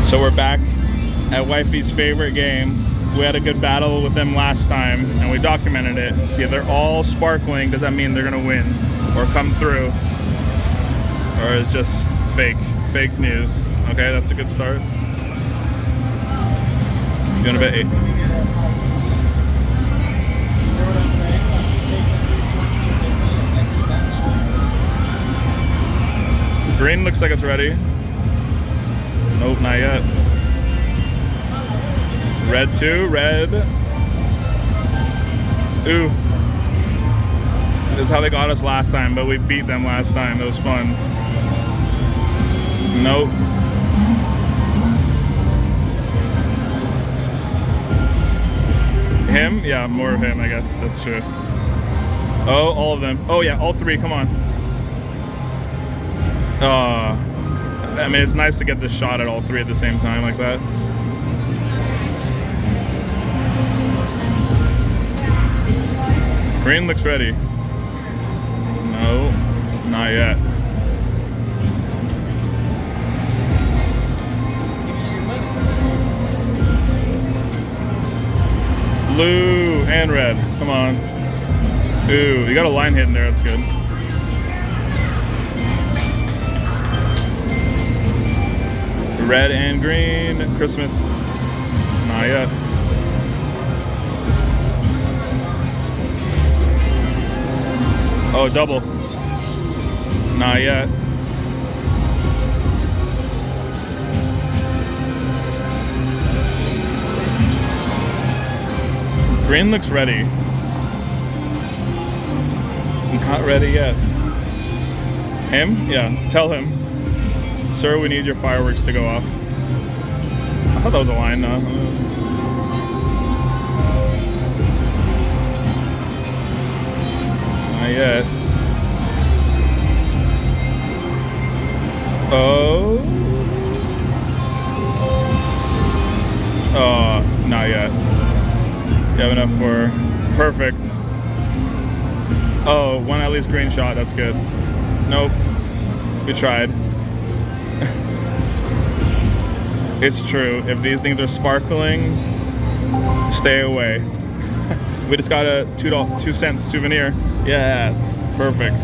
So we're back at Wifey's favorite game. We had a good battle with them last time and we documented it. See, if they're all sparkling, does that mean they're gonna win or come through? Or it's just fake news? Okay, that's a good start. You gonna bet 8? Green looks like it's ready. Nope, not yet. Red 2, red. Ooh. This is how they got us last time, but we beat them last time. It was fun. Nope. Him? Yeah, more of him, I guess. That's true. Oh, all of them. Oh yeah, all 3, come on. I mean, it's nice to get this shot at all 3 at the same time like that. Green looks ready. No, not yet. Blue and red, come on. Ooh, you got a line hit in there, that's good. Red and green, Christmas, not yet. Oh, double, not yet. Green looks ready. Not ready yet. Him? Yeah, tell him. Sir, we need your fireworks to go off. I thought that was a line, no. Not yet. Oh. Oh, not yet. You have enough for perfect. Oh, one at least green shot, that's good. Nope. We tried. It's true. If these things are sparkling, stay away. We just got a 2 cent souvenir. Yeah, perfect.